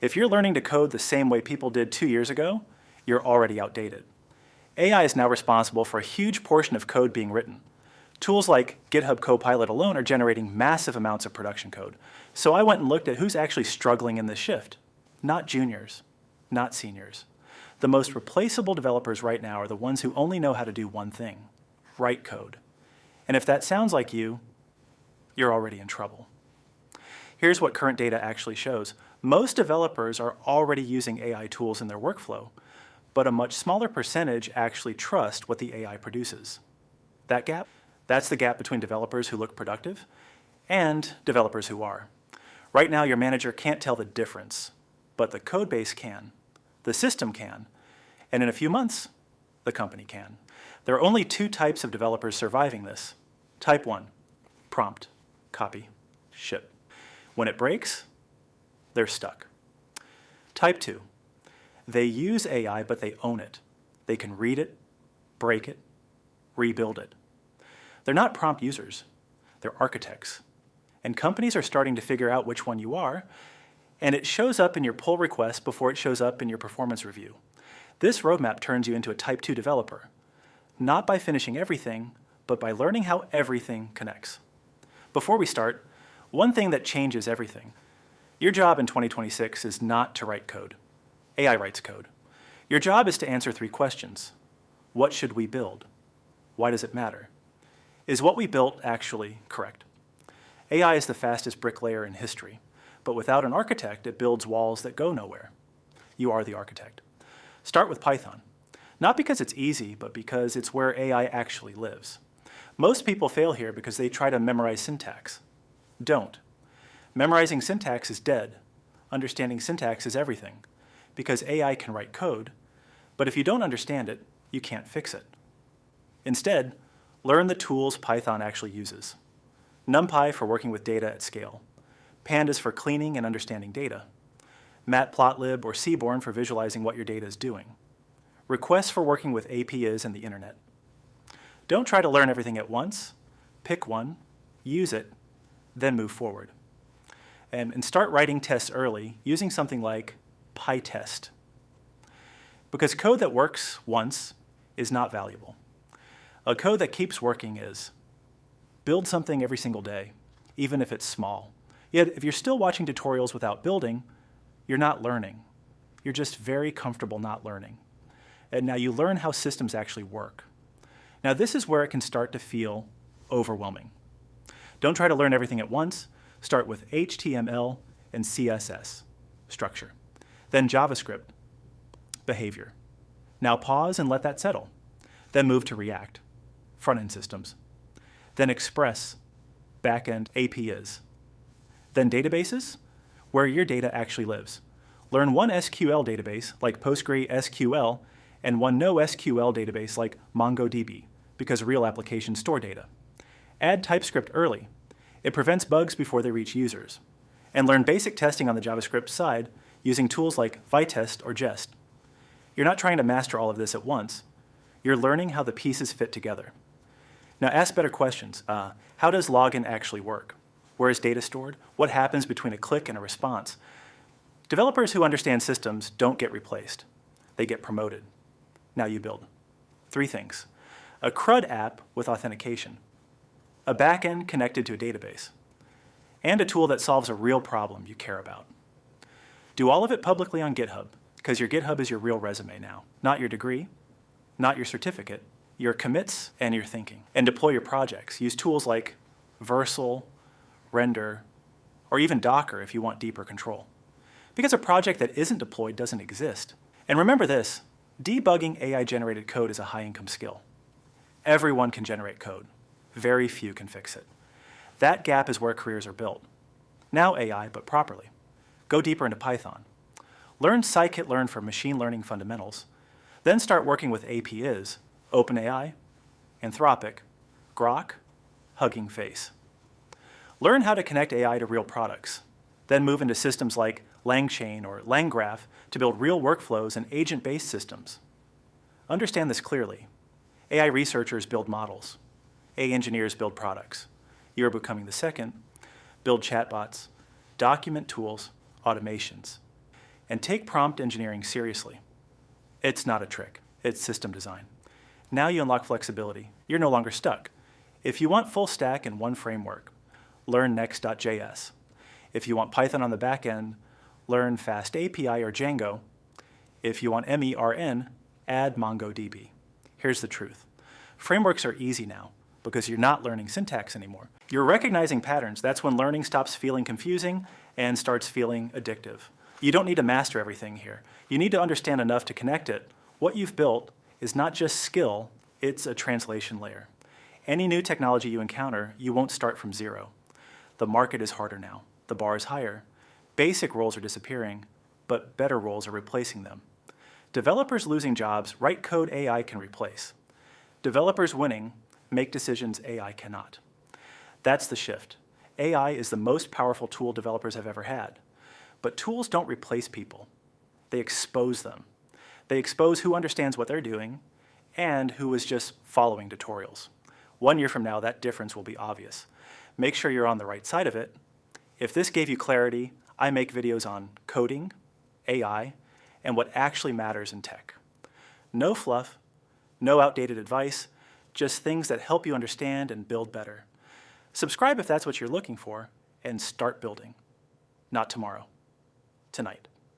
If you're learning to code the same way people did 2 years ago, you're already outdated. AI is now responsible for a huge portion of code being written. Tools like GitHub Copilot alone are generating massive amounts of production code. So I went and looked at who's actually struggling in this shift. Not juniors, not seniors. The most replaceable developers right now are the ones who only know how to do one thing: write code. And if that sounds like you, you're already in trouble. Here's what current data actually shows. Most developers are already using AI tools in their workflow, but a much smaller percentage actually trust what the AI produces. That gap? That's the gap between developers who look productive and developers who are. Right now, your manager can't tell the difference, but the code base can, the system can, and in a few months, the company can. There are only two types of developers surviving this. Type 1, prompt, copy, ship. When it breaks, they're stuck. Type 2, they use AI, but they own it. They can read it, break it, rebuild it. They're not prompt users, they're architects. And companies are starting to figure out which one you are, and it shows up in your pull request before it shows up in your performance review. This roadmap turns you into a Type 2 developer, not by finishing everything, but by learning how everything connects. Before we start, one thing that changes everything. Your job in 2026 is not to write code. AI writes code. Your job is to answer 3 questions. What should we build? Why does it matter? Is what we built actually correct? AI is the fastest bricklayer in history, but without an architect, it builds walls that go nowhere. You are the architect. Start with Python. Not because it's easy, but because it's where AI actually lives. Most people fail here because they try to memorize syntax. Don't. Memorizing syntax is dead. Understanding syntax is everything, because AI can write code, but if you don't understand it, you can't fix it. Instead, learn the tools Python actually uses. NumPy for working with data at scale. Pandas for cleaning and understanding data. Matplotlib or Seaborn for visualizing what your data is doing. Requests for working with APIs and the internet. Don't try to learn everything at once. Pick one, use it, then move forward. And start writing tests early using something like PyTest. Because code that works once is not valuable. A code that keeps working is. Build something every single day, even if it's small. Yet if you're still watching tutorials without building, you're not learning. You're just very comfortable not learning. And now you learn how systems actually work. Now this is where it can start to feel overwhelming. Don't try to learn everything at once. Start with HTML and CSS, structure. Then JavaScript, behavior. Now pause and let that settle. Then move to React, front-end systems. Then Express, back-end APIs. Then databases, where your data actually lives. Learn one SQL database like PostgreSQL and one NoSQL database like MongoDB, because real applications store data. Add TypeScript early. It prevents bugs before they reach users. And learn basic testing on the JavaScript side using tools like Vitest or Jest. You're not trying to master all of this at once. You're learning how the pieces fit together. Now ask better questions. How does login actually work? Where is data stored? What happens between a click and a response? Developers who understand systems don't get replaced. They get promoted. Now you build. 3 things. A CRUD app with authentication. A backend connected to a database. And a tool that solves a real problem you care about. Do all of it publicly on GitHub, because your GitHub is your real resume now. Not your degree, not your certificate, your commits and your thinking. And deploy your projects. Use tools like Vercel, Render, or even Docker if you want deeper control. Because a project that isn't deployed doesn't exist. And remember this, debugging AI-generated code is a high-income skill. Everyone can generate code. Very few can fix it. That gap is where careers are built. Now AI, but properly. Go deeper into Python. Learn scikit-learn for machine learning fundamentals. Then start working with APIs, OpenAI, Anthropic, Grok, Hugging Face. Learn how to connect AI to real products. Then move into systems like LangChain or LangGraph to build real workflows and agent-based systems. Understand this clearly. AI researchers build models. AI engineers build products. You are becoming the second. Build chatbots, document tools, automations. And take prompt engineering seriously. It's not a trick, it's system design. Now you unlock flexibility. You're no longer stuck. If you want full stack in one framework, learn Next.js. If you want Python on the back end, learn Fast API or Django. If you want MERN, add MongoDB. Here's the truth. Frameworks are easy now because you're not learning syntax anymore. You're recognizing patterns. That's when learning stops feeling confusing and starts feeling addictive. You don't need to master everything here. You need to understand enough to connect it. What you've built is not just skill, it's a translation layer. Any new technology you encounter, you won't start from zero. The market is harder now. The bar is higher. Basic roles are disappearing, but better roles are replacing them. Developers losing jobs write code AI can replace. Developers winning make decisions AI cannot. That's the shift. AI is the most powerful tool developers have ever had. But tools don't replace people. They expose them. They expose who understands what they're doing and who is just following tutorials. 1 year from now, that difference will be obvious. Make sure you're on the right side of it. If this gave you clarity, I make videos on coding, AI, and what actually matters in tech. No fluff, no outdated advice, just things that help you understand and build better. Subscribe if that's what you're looking for, and start building. Not tomorrow, tonight.